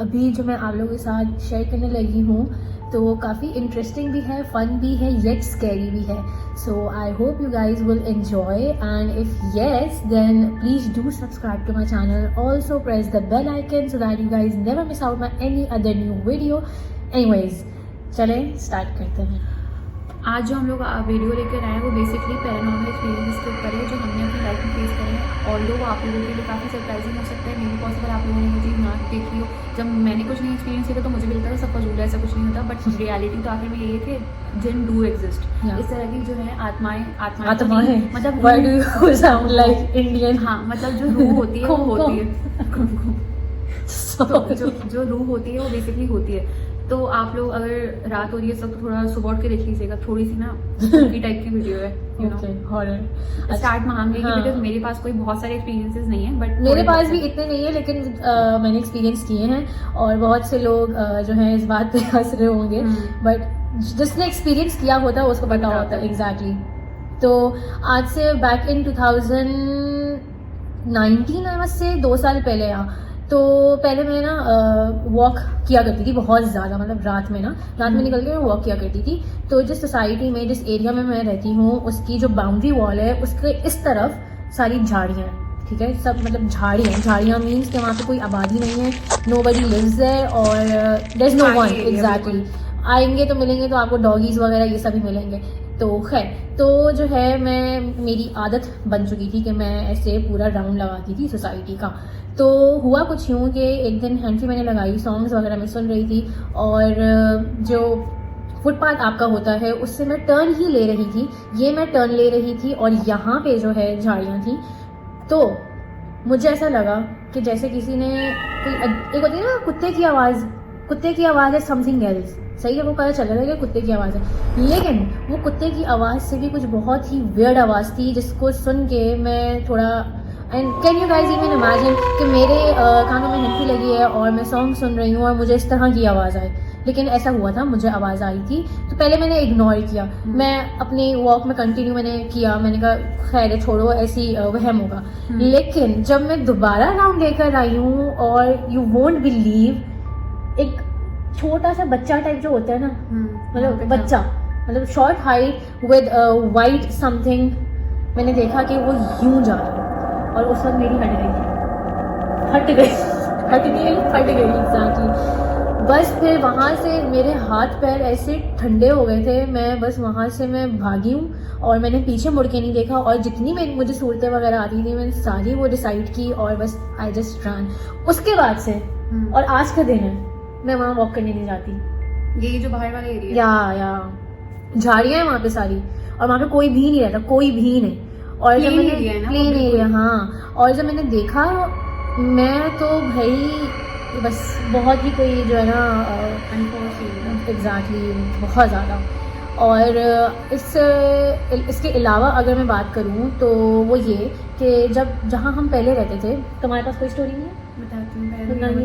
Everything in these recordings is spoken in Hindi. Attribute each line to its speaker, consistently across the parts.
Speaker 1: अभी जो मैं आप लोगों के साथ शेयर करने लगी हूँ तो वो काफ़ी इंटरेस्टिंग भी है, फन भी है, येट स्कैरी भी है. So I hope you guys will enjoy and if yes then please do subscribe to my channel. Also press the bell icon so that you guys never miss out my any other new video. Anyways चलें स्टार्ट करते हैं.
Speaker 2: आज जो हम लोग वीडियो लेकर आए हैं वो बेसिकली पैरानॉर्मल एक्सपीरियंसेस के ऊपर है जो हमने अपनी लाइफ में फेस करे हैं. ऑल्दो वो आप लोगों के लिए काफ़ी सरप्राइजिंग हो सकता है, मे बी पॉसिबल आप लोगों ने वो चीज़ ना देखी हो. जब मैंने कुछ नहीं एक्सपीरियंस किया तो मुझे भी लगता था सब फजूल है, ऐसा कुछ नहीं होता. बट रियलिटी तो आखिर में यही है कि जिन डू एग्जिस्ट. इस तरह की जो है आत्माएं मतलब
Speaker 1: Why do you sound like Indian?
Speaker 2: हाँ, मतलब जो रूह होती है वो होती है. जो रूह होती है वो बेसिकली होती है. तो आप लोग अगर रात हो रही है सब तो थोड़ा सुबह उठ के देख लीजिएगा. थोड़ी सी ना टाइप की वीडियो है, यू नो, हॉरर. स्टार्ट में हम लेंगे बिकॉज मेरे पास कोई बहुत सारे एक्सपीरियंसेस नहीं है, बट
Speaker 1: मेरे पास भी इतने नहीं है, लेकिन मैंने एक्सपीरियंस किए हैं और बहुत से लोग जो है इस बात पे हंस रहे होंगे, बट जिसने एक्सपीरियंस किया होता है उसको पता होता है. एग्जैक्टली. तो आज से back in 2019 I must say 2 साल पहले यहाँ तो पहले मैं ना वॉक किया करती थी बहुत ज़्यादा, मतलब रात में निकल के मैं वॉक किया करती थी. तो जिस सोसाइटी में जिस एरिया में मैं रहती हूँ उसकी जो बाउंड्री वॉल है उसके इस तरफ सारी झाड़ियाँ हैं. ठीक है, सब मतलब झाड़ियाँ मीन्स कि वहाँ पे कोई आबादी नहीं है, नोबडी लिव्स देयर और there is no one. Exactly. आएंगे तो मिलेंगे तो आपको डॉगीज वगैरह ये सभी मिलेंगे. तो खैर, तो जो है मेरी आदत बन चुकी थी कि मैं ऐसे पूरा राउंड लगाती थी सोसाइटी का. तो हुआ कुछ यूँ कि एक दिन हैंडफ्री मैंने लगाई, सॉन्ग्स वगैरह मैं सुन रही थी और जो फुटपाथ आपका होता है उससे मैं टर्न ही ले रही थी. ये मैं टर्न ले रही थी और यहाँ पे जो है झाड़ियाँ थी. तो मुझे ऐसा लगा कि जैसे किसी ने एक होती है ना कुत्ते की आवाज़ है, समथिंग एल्स. सही है, वो पता चल रहा है कि कुत्ते की आवाज़ है, लेकिन वो कुत्ते की आवाज़ से भी कुछ बहुत ही वियर्ड आवाज़ थी जिसको सुन के मैं थोड़ा and can you guys even imagine कि मेरे कानों में हैंडफ्री लगी है और मैं सॉन्ग सुन रही हूँ और मुझे इस तरह की आवाज़ आई. लेकिन ऐसा हुआ था, मुझे आवाज़ आई थी तो पहले मैंने इग्नोर किया. मैं अपनी वॉक में कंटिन्यू मैंने किया, मैंने कहा खैर छोड़ो, ऐसी वहम होगा. लेकिन जब मैं दोबारा राउंड लेकर आई हूँ और यू वोंट बिलीव, एक छोटा सा बच्चा टाइप जो होता है ना, मतलब बच्चा, मतलब short height with white something, मैंने देखा कि वो यूं जा रहा है और उस वक्त मेरी हट गई. एग्जैक्टली. बस फिर वहाँ से मेरे हाथ पैर ऐसे ठंडे हो गए थे, मैं बस वहाँ से मैं भागी हूँ और मैंने पीछे मुड़ के नहीं देखा. और जितनी मुझे सूरतें वगैरह आती थी मैंने सारी वो डिसाइड की और बस आई जस्ट रन. उसके बाद से और आज का दिन है मैं वहाँ वॉक करने नहीं जाती.
Speaker 2: ये जो बाहर वाले एरिया
Speaker 1: या झाड़ियाँ हैं वहाँ पे सारी और वहाँ पे कोई भी नहीं रहता, कोई भी नहीं. और जब मैंने प्लेन एरिया, हाँ, और जब मैंने देखा मैं तो भाई बस बहुत ही कोई जो है ना एग्जैक्टली बहुत ज़्यादा. और इसके अलावा अगर मैं बात करूँ तो वो ये कि जहाँ हम पहले रहते थे, तुम्हारे पास कोई स्टोरी नहीं है?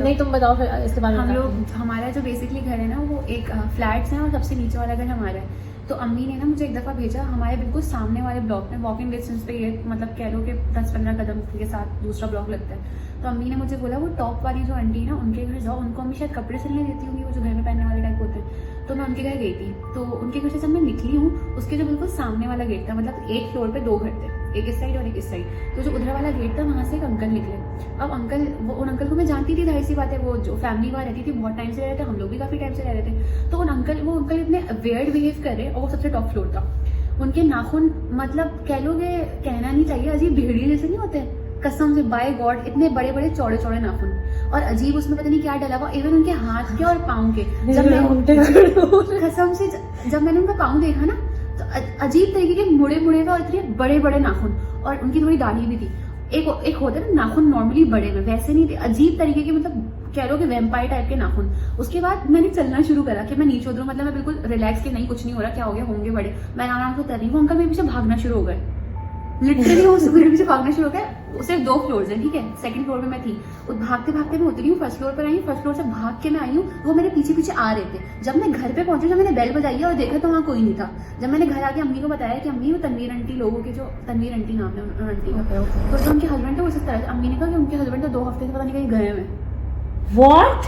Speaker 1: नहीं तुम बताओ फिर इसके बारे में.
Speaker 2: हमारा जो बेसिकली घर है ना वो एक फ्लैट्स है और सबसे नीचे वाला घर हमारा है. तो अम्मी ने ना मुझे एक दफ़ा भेजा हमारे बिल्कुल सामने वाले ब्लॉक में, वॉकिंग डिस्टेंस पे ये मतलब कह लो कि 10-15 कदम के साथ दूसरा ब्लॉक लगता है. तो अम्मी ने मुझे बोला वो टॉप वाली जो आंटी है ना उनके घर जाओ, उनको अम्मी शायद कपड़े सिलने देती होंगी, वो जो घर में पहनने वाले टाइप होते हैं. तो मैं उनके घर गई थी. तो उनके घर से जब मैं निकली हूँ उसके जो बिल्कुल सामने वाला गेट था, मतलब एक फ्लोर पे 2 घर थे, एक इस साइड और एक इस साइड. तो जो उधर वाला गेट था वहाँ से एक अंकल निकले. अब उन अंकल को मैं जानती थी, जाहिर सी बात है, वो जो फैमिली वहाँ रहती थी बहुत टाइम से रह रहे थे, हम लोग भी काफ़ी टाइम से रह रहे थे. तो वो अंकल इतने वियर्ड बिहेव कर रहे और वो सबसे टॉप फ्लोर था. उनके नाखून मतलब कह लोगे, कहना नहीं चाहिए, अजीब भेड़िए जैसे नहीं होते, कसम से बाय गॉड इतने बड़े बड़े चौड़े चौड़े नाखून और अजीब उसमें पता नहीं क्या डला हुआ. इवन उनके हाथ के और पाँव के, कसम से जब मैंने उनका पाँव देखा ना तो अजीब तरीके के मुड़े हुए और इतने बड़े बड़े नाखून और उनकी थोड़ी दाढ़ी भी थी. एक होता है ना नाखून नॉर्मली बड़े में, वैसे नहीं थे, अजीब तरीके के, मतलब कह लो कि वैम्पायर टाइप के नाखून. उसके बाद मैंने चलना शुरू करा कि मैं नीचे उतरूं, मतलब मैं बिल्कुल रिलैक्स की, नहीं कुछ नहीं हो रहा, क्या हो गया, होंगे बड़े. मैं आराम से उतर रही हूँ, अंकल मेरे पीछे भागना शुरू हो गए. लिटरली वो मेरे पीछे भागना शुरू हो गया. सिर्फ 2 फ्लोर्स हैं, ठीक है, सेकंड फ्लोर पे मैं थी. भागते भागते मैं उतरी हूँ, फर्स्ट फ्लोर पर आई. फर्स्ट फ्लोर से भाग के मैं आई हूँ, वो मेरे पीछे पीछे आ रहे थे. जब मैं घर पे पहुंची, जब मैंने बेल बजाई और देखा तो वहाँ कोई नहीं था. जब मैंने घर आके अम्मी को बताया कि अम्मी वो तनवीर आंटी, लोगों के जो तनवीर आंटी नाम है उन आंटी का, तो जो उनके हस्बैंड है वो इस तरह से, अम्मी ने कहा कि उनके हस्बैंड तो 2 हफ्ते से पता नहीं कहीं गए हुए.
Speaker 1: व्हाट?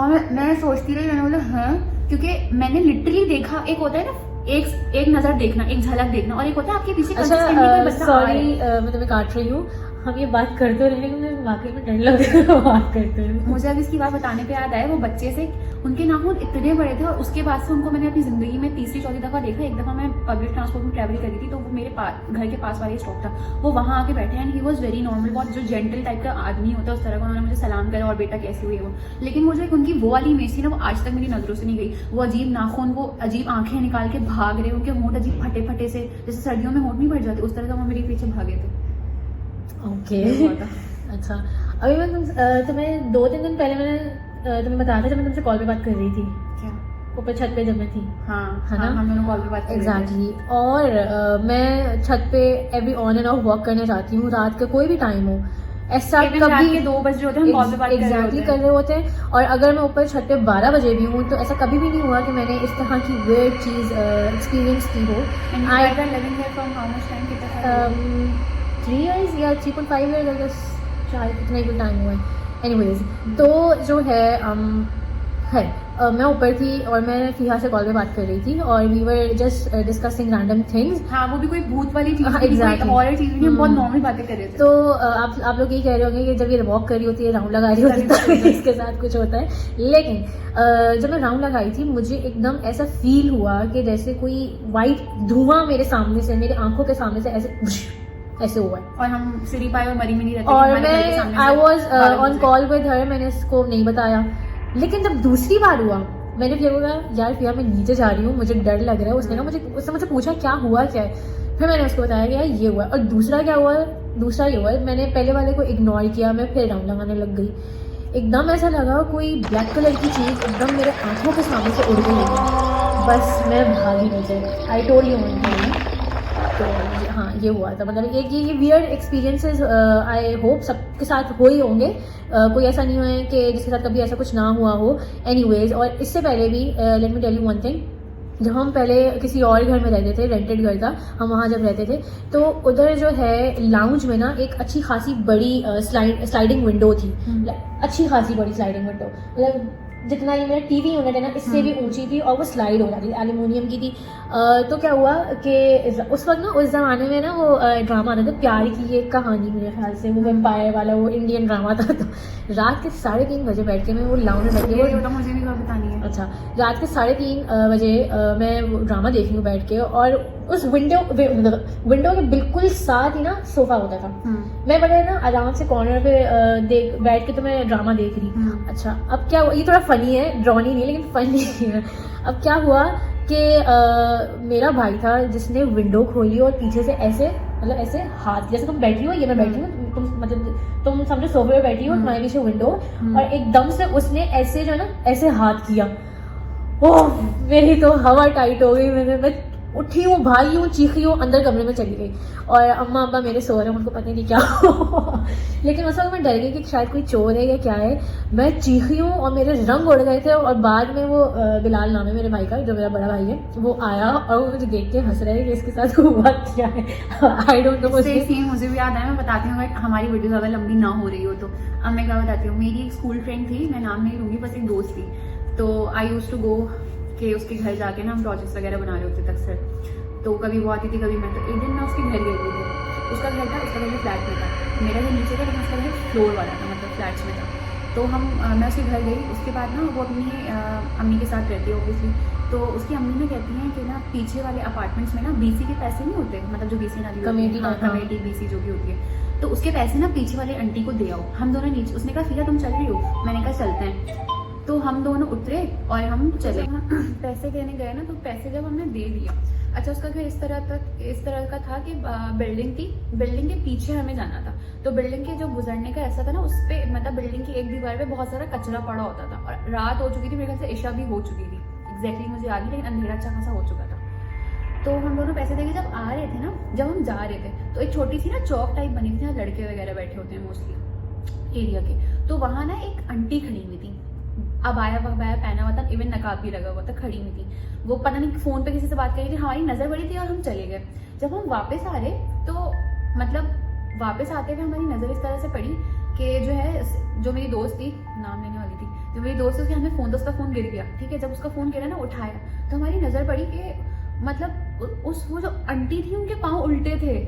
Speaker 2: और मैं सोचती रही, मैंने बोला हाँ, क्योंकि मैंने लिटरली देखा, एक होता है ना एक नजर देखना, एक झलक देखना, और एक होता है आपके पीछे consistently कोई बच्चा आ रहा है।
Speaker 1: सॉरी मैं तुम्हें काट रही हूँ, हम ये बात करते रहे लेकिन मुझे वाकई में डर लग रहा है बात करते हुए।
Speaker 2: मुझे अब इसकी बात बताने पे याद आया, वो बच्चे से उनके नाखून इतने बड़े थे, और उसके बाद से उनको मैंने अपनी जिंदगी में तीसरी चौथी दफा देखा। एक दफा मैं पब्लिक ट्रांसपोर्ट में ट्रैवल करी थी, तो वो मेरे घर के पास वाले स्टॉप था, वो वहाँ आके बैठे, and he was very normal, बहुत जो जेंटल टाइप का आदमी होता है उस तरह का। उन्होंने मुझे सलाम करा और बेटा कैसी हुई है वो, लेकिन वो जो एक उनकी वो वाली इमेज थी ना, वो आज तक मेरी नजरों से नहीं गई। वो अजीब नाखून, वो अजीब आंखें निकाल के भाग रहे, उनके होंठ अजीब फटे फटे से, जैसे सर्दियों में होंठ नहीं फट जाते, उस तरह का वो मेरे पीछे भागे थे।
Speaker 1: ओके अच्छा, अभी मैं तुम्हें 2-3 दिन पहले मैंने तुम्हें बताया था, जब मैं तुमसे कॉल पे बात कर रही थी,
Speaker 2: क्या?
Speaker 1: ऊपर छत पे जब मैं थी,
Speaker 2: हाँ,
Speaker 1: है ना,
Speaker 2: हम दोनों कॉल पे बात कर रहे थे।
Speaker 1: एग्जैक्टली। और मैं छत पे every on end of walk करने जाती हूँ, रात का कोई भी टाइम हो, ऐसा कभी
Speaker 2: 2 बजे होते हैं, हम कॉल पे बात
Speaker 1: एग्जैक्टली कर रहे होते हैं। और अगर मैं ऊपर छत पे 12 बजे भी हूँ, तो ऐसा कभी भी नहीं हुआ कि मैंने इस तरह की वेird चीज एक्सपीरियंस की हो।
Speaker 2: I can living here from how much time, कितना
Speaker 1: 3 years या 3.5 years, आई गेस, शायद इतना ही कुछ टाइम हुआ है। एनीवेज, तो जो है मैं ऊपर थी और मैं फिहा से कॉल पे बात कर रही थी, और we were just discussing random things.
Speaker 2: हाँ, वो भी कोई भूत वाली चीज,
Speaker 1: हाँ,
Speaker 2: कोई
Speaker 1: exactly.
Speaker 2: हॉरर चीज नहीं, हम बहुत नॉर्मल बातें कर रहे थे।
Speaker 1: तो आप लोग ये कह रहे होंगे कि जब ये वॉक कर रही होती है, राउंड लगा रही होती है, तब इसके साथ कुछ होता है। लेकिन जब मैं राउंड लगाई थी, मुझे एकदम ऐसा फील हुआ कि जैसे कोई वाइट धुआं मेरे सामने से, मेरी आंखों के सामने से ऐसे हुआ है।
Speaker 2: और हम सिरी पाए और मरी में नहीं रहते,
Speaker 1: और मैं I was on call with her, मैंने इसको नहीं बताया। लेकिन जब दूसरी बार हुआ, मैंने फिर बोला यार फिर मैं नीचे जा रही हूँ, मुझे डर लग रहा है। उसने मुझसे पूछा क्या हुआ क्या है, फिर मैंने उसको बताया कि यार ये हुआ है। और दूसरा क्या हुआ, दूसरा ये हुआ है, मैंने पहले वाले को इग्नोर किया, मैं फिर राउंड लगाने लग गई। एकदम ऐसा लगा कोई ब्लैक कलर की चीज़ एकदम मेरे आंखों के सामने से उड़ गई, बस मैं भागी नीचे। I told you one thing, तो हाँ ये हुआ था। मतलब एक ये वियर्ड एक्सपीरियंसेस आई होप सबके साथ हो ही होंगे, कोई ऐसा नहीं है कि जिसके साथ कभी ऐसा कुछ ना हुआ हो। एनीवेज, और इससे पहले भी let me tell you one thing, जब हम पहले किसी और घर में रहते थे, रेंटेड घर था, हम वहाँ जब रहते थे, तो उधर जो है लाउंज में ना एक अच्छी खासी बड़ी स्लाइडिंग विंडो थी, अच्छी खासी बड़ी स्लाइडिंग विंडो, मतलब जितना ये मेरा टीवी यूनिट है ना, इससे भी ऊंची थी, और वो स्लाइड हो जाती थी, एल्यूमिनियम की थी। तो क्या हुआ कि उस वक्त ना, उस जमाने में ना वो ड्रामा आता था प्यार की एक कहानी, मेरे ख्याल से वो वेम्पायर वाला, वो इंडियन ड्रामा था। तो रात के 3:30 बजे बैठ के मैं वो लाउंज में बैठ के,
Speaker 2: वो मुझे भी बतानी है।
Speaker 1: अच्छा, रात के 3:30 बजे मैं वो ड्रामा देख रही हूँ बैठ के, और उस विंडो के बिल्कुल साथ ही ना सोफा होता था। मैं बड़े ना आराम से कॉर्नर पे बैठ के तो मैं ड्रामा देख रही। अच्छा, अब क्या हुआ, ये थोड़ा फनी है, ड्रॉनी नहीं लेकिन फनी है। अब क्या हुआ कि मेरा भाई था जिसने विंडो खोली और पीछे से ऐसे, मतलब ऐसे हाथ, जैसे तुम बैठी हो, ये मैं बैठी हूँ, तुम समझो सोफे पे बैठी हो, तुम्हारे पीछे विंडो, और एकदम से उसने ऐसे जो है ना ऐसे हाथ किया। ओह, मेरी तो हवा टाइट हो गई। मैं उठी हूँ, भागी हूँ, चीखी हूँ, अंदर कमरे में चली गई, और अम्मा अब्बा मेरे सो रहे हैं, उनको पता नहीं क्या हो। लेकिन उस वक्त मैं डर गई कि शायद कोई चोर है या क्या है। मैं चीखी हूँ और मेरे रंग उड़ गए थे। और बाद में वो बिलाल नाम है मेरे भाई का, जो मेरा बड़ा भाई है, वो आया और वो मुझे देख के हंस रहा है कि इसके साथ हुआ क्या है। I don't know.
Speaker 2: सीन मुझे भी याद आया, मैं बताती हूँ, हमारी वीडियो ज्यादा लंबी ना हो रही हो तो। अब मैं क्या बताती हूँ, मेरी एक स्कूल फ्रेंड थी, मैं नाम नहीं लूंगी, बस एक दोस्त थी। तो आई यूज टू गो के उसके घर जाके ना हम प्रोजेक्ट्स वगैरह बना रहे होते थे अक्सर। तो कभी वो आती थी, कभी मैं। तो एक दिन मैं उसके घर गई थी, उसका घर था, उसका घर फ्लैट में था, मेरा घर नीचे था, लेकिन उसका घर फ्लोर वाला था, मतलब फ्लैट्स में था। तो मैं उसके घर गई, उसके बाद ना वो अपनी अम्मी के साथ रहती है ऑब्वियसली। तो उसकी अम्मी ने कहती हैं कि ना पीछे वाले अपार्टमेंट्स में ना बीसी के पैसे नहीं होते, मतलब जो बीसी नाली कमेटी बीसी जो भी होती है, तो उसके पैसे ना पीछे वाले आंटी को दे आओ। हम दोनों नीचे, उसने कहा फिर तुम चल रही हो, मैंने कहा चलते हैं। तो हम दोनों उतरे और हम चले। पैसे देने गए ना, तो पैसे जब हमने दे दिया, अच्छा उसका घर इस तरह का था कि बिल्डिंग थी, बिल्डिंग के पीछे हमें जाना था। तो बिल्डिंग के जो गुजरने का ऐसा था ना, उस पे मतलब बिल्डिंग की एक दीवार पे बहुत सारा कचरा पड़ा होता था, और रात हो चुकी थी, मेरे ख्याल से इशा भी हो चुकी थी, एग्जैक्टली मुझे याद नहीं, लेकिन अंधेरा अच्छा खासा हो चुका था। तो हम दोनों पैसे देके जब आ रहे थे ना, जब हम जा रहे थे, तो एक छोटी सी ना चौक टाइप बनी थी, जहाँ लड़के वगैरह बैठे होते हैं मोस्टली एरिया के। तो वहां ना एक आंटी खड़ी हुई थी, अबाया पहना हुआ था, इवन नकाब भी लगा हुआ था, खड़ी हुई थी। वो पता नहीं फोन पे किसी से बात कर रही थी, हमारी नजर पड़ी थी और हम चले गए। जब हम वापस आ रहे, तो मतलब वापस आते हुए हमारी नजर इस तरह से पड़ी कि जो है, जो मेरी दोस्त थी, नाम लेने वाली थी, तो मेरी दोस्त उसके हमें फोन, तो उसका फोन गिर गया, ठीक है। जब उसका फोन गिरा ना, उठाया तो हमारी नजर पड़ी कि मतलब उस वो जो आंटी थी उनके पाँव उल्टे थे,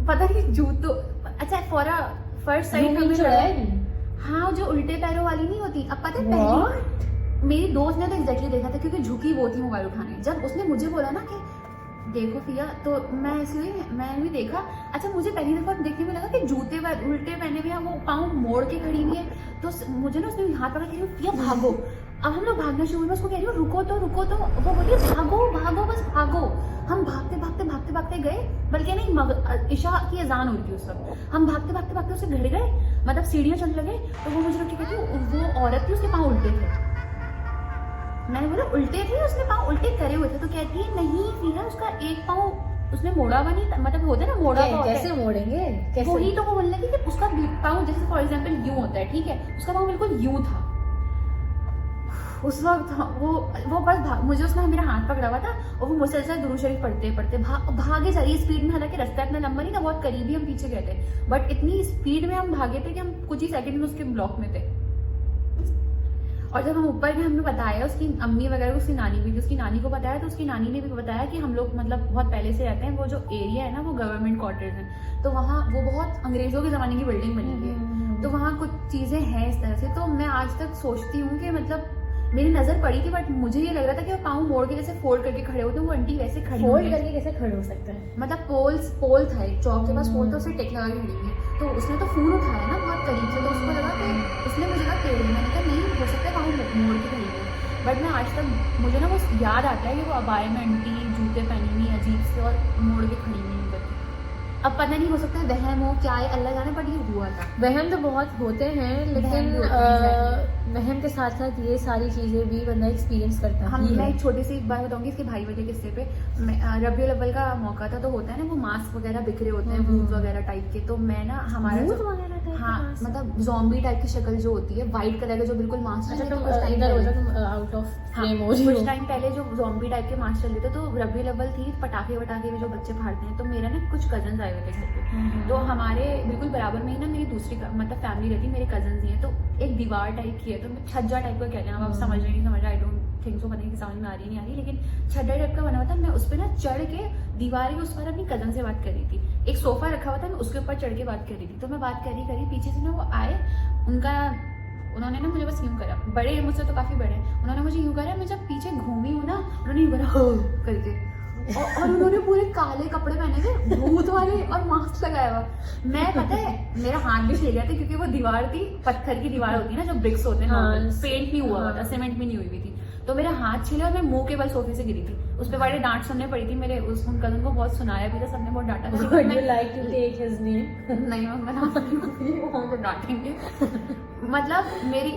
Speaker 2: पता नहीं जूतों, अच्छा फॉर अ फर्स्ट साइड हमें
Speaker 1: चढ़ा है।
Speaker 2: हाँ, जो उल्टे पैरों वाली नहीं होती। अब पता है पहले मेरी दोस्त ने तो एग्जैक्टली देखा था, क्योंकि झुकी वो थी मोबाइल उठाने। जब उसने मुझे बोला ना कि देखो फिया, तो मैं इसलिए मैं भी देखा। अच्छा, मुझे पहली दफा देखने में लगा कि जूते उल्टे पहने हुए हैं, वो पाँव मोड़ के खड़ी हुई है। तो मुझे ना उसने हाथ पकड़ के फिया भागो। अब हम लोग भागना शुरू हुए, मैं उसको कह रही हूँ रुको तो। वो बोली भागो भागो, बस भागो। हम भागते भागते भागते भागते गए, बल्कि नहीं, इशा की अजान हुई थी उस वक्त। हम भागते भागते भागते उससे घर गए, मतलब सीढ़ियाँ चढ़ने लगे। तो वो मुझे रुक के कहती, वो औरत थी, उसके पाँव उल्टे थे। मैंने बोला उल्टे थे, उसने पाँव उल्टे करे हुए थे। तो कहती है नहीं फिर उसका एक पाँव उसने मोड़ा हुआ नहीं था, मतलब होता है ना मोड़ा हुआ।
Speaker 1: कैसे मोड़ेंगे, कैसे?
Speaker 2: वही तो वो बोलने लगी कि उसका पाँव जैसे फॉर एग्जांपल यूं होता है, ठीक है, उसका पाँव बिल्कुल यूं था उस वक्त। वो बस मुझे उसने मेरा हाथ पकड़ा हुआ था और वो मुसलसल दुरूद शरीफ पढ़ते पढ़ते भागे जा रही स्पीड में। हालांकि रास्ता इतना लंबा नहीं था, बहुत करीबी हम पीछे गए थे, बट इतनी स्पीड में हम भागे थे कि हम कुछ ही सेकंड में उसके ब्लॉक में थे। और जब हम ऊपर गए, हमने बताया, उसकी अम्मी वगैरह, उसकी नानी भी थी, उसकी नानी को बताया, तो उसकी नानी ने भी बताया कि हम लोग मतलब बहुत पहले से रहते हैं, वो जो एरिया है ना वो गवर्नमेंट क्वार्टर्स है, तो वहाँ वो बहुत अंग्रेजों के जमाने की बिल्डिंग बनी हुई है, तो वहाँ कुछ चीजें हैं इस तरह से। तो मैं आज तक सोचती हूँ कि मतलब मेरी नजर पड़ी थी, बट मुझे ये लग रहा था कि वो पाँव मोड़ के जैसे फोल्ड करके खड़े होते हैं, वो आंटी वैसे खड़ी
Speaker 1: फोल्ड करके कैसे खड़े हो सकते हैं?
Speaker 2: मतलब पोल था, एक चौक के पास पोल था, उसे टेक लगा के खड़ी हुई है। तो उसने तो फोन उठाया ना बहुत करीब से, तो उसको लगा कि उसने मुझे कहा टेढ़ी। मैंने कहा नहीं हो सकता है पाँव मोड़ के खड़ी हुई, बट मैं आज तक मुझे ना वो याद आता है कि वो अबाए में आंटी जूते पहनी हुई अजीब से और मोड़ के खड़ी हुई करके। अब पता नहीं, हो सकता है वहम हो क्या है, अल्लाह जाने, बट ये हुआ था।
Speaker 1: वहम तो बहुत होते हैं, लेकिन वहम के साथ साथ ये सारी चीजें भी बंदा एक्सपीरियंस करता है।
Speaker 2: मैं एक छोटी सी एक बात बताऊंगी इसके भाई वाले किस्से पे। रबियुल अव्वल का मौका था, तो होता है ना वो मास्क वगैरह बिखरे होते हैं भूत वगैरह टाइप के। तो मैं ना हमारा हाँ मतलब जॉम्बी टाइप की शक्ल जो होती है, व्हाइट कलर का जो बिल्कुल मास्क,
Speaker 1: अच्छा तुम इधर हो जाओ, तुम आउट ऑफ फ्रेम हो रही हो।
Speaker 2: कुछ टाइम पहले जो जॉम्बी टाइप के मास्क चल रहे थे, तो रबियुल अव्वल थी, पटाखे वटाखे भी जो बच्चे फाड़ते हैं, तो मेरा ना कुछ कजन आए हुए थे घर पे। तो हमारे बिल्कुल बराबर में ही ना मेरी दूसरी मतलब फैमिली रहती, मेरे कजन ही है। तो एक दीवार टाइप की है, तो छज्जा टाइप का कहते हैं, आप समझ रहे नहीं समझ रहे, आई डोंट थिंक सो, पता नहीं समझ में आ रही नहीं आ रही, लेकिन छज्जा टाइप का बना हुआ था। मैं उस पर ना चढ़ के दीवार के उस पर अपनी कजन से बात कर रही थी। एक सोफा रखा हुआ था, मैं उसके ऊपर चढ़ के बात कर रही थी। तो मैं बात करी पीछे से ना वो आए, उन्होंने ना मुझे बस यूं करा, बड़े हैं मुझसे तो काफी बड़े हैं, उन्होंने मुझे यूं करा, मैं जब पीछे घूमी हूँ ना, उन्होंने यूं करा करके, और उन्होंने पूरे काले कपड़े पहने थे भूत वाले और मास्क लगाया हुआ। मैं पता है मेरा हाथ भी छिल गया था, क्योंकि वो दीवार थी, पत्थर की दीवार होती है ना जो ब्रिक्स होते हैं, पेंट नहीं हुआ था, सीमेंट भी नहीं हुई थी। तो मेरा हाथ छिला और मैं मुंह के बल सोफे से गिरी थी। उस पर बड़े डांट सुनने पड़ी थी मेरे, उन कजन को बहुत सुनाया भी था, सबने बहुत डांटा था।
Speaker 1: Would you like to take his name?
Speaker 2: नहीं मैं डांटेंगे। मतलब मेरी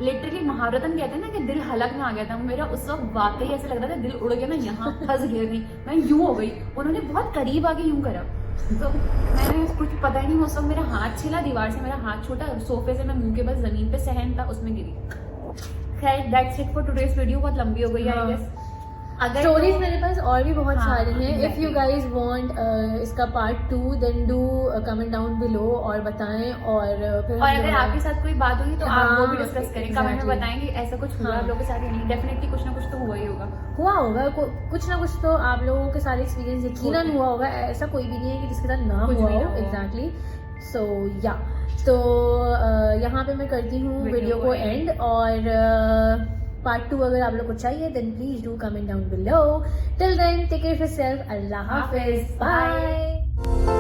Speaker 2: लिटरली महारतन कहते हैं ना कि दिल हलक में आ गया था मेरा उस वक्त। वाकई ऐसे लग रहा था दिल उड़ गया, मैं यहाँ फंस गया नहीं, मैं यूं हो गई। उन्होंने बहुत करीब आके यूं करा, तो मैंने कुछ पता ही नहीं, उस वक्त मेरा हाथ छिला, दीवार से मेरा हाथ छूटा, सोफे से मैं मुंह के बस जमीन पे सहन था उसमें गिरी। खैर that's it for today's video, बहुत लंबी हो गई है आई गेस। अगर
Speaker 1: स्टोरीज मेरे पास और भी बहुत
Speaker 2: हाँ,
Speaker 1: सारी हैं। If
Speaker 2: exactly.
Speaker 1: You guys want इसका part 2 then do comment down below और बताएं। और फिर
Speaker 2: अगर आपके साथ कोई बात हुई तो आप वो भी
Speaker 1: हाँ,
Speaker 2: डिस्कस करें, कमेंट में
Speaker 1: exactly.
Speaker 2: बताएंगे ऐसा कुछ हुआ
Speaker 1: हाँ.
Speaker 2: आप लोगों के साथ या नहीं। डेफिनेटली कुछ ना कुछ तो हुआ ही होगा।
Speaker 1: कुछ ना कुछ तो आप लोगों के साथ एक्सपीरियंस यकीनन हुआ होगा, ऐसा कोई भी नहीं है कि जिसके साथ ना
Speaker 2: कुछ
Speaker 1: हुआ
Speaker 2: भी
Speaker 1: हो।
Speaker 2: ना हो।
Speaker 1: एग्जैक्टली। सो या तो यहाँ पे मैं करती हूँ वीडियो को एंड। और पार्ट 2 अगर आप लोग को चाहिए then please do comment down below. Till then take care of yourself. अल्लाह हाफिज, बाय।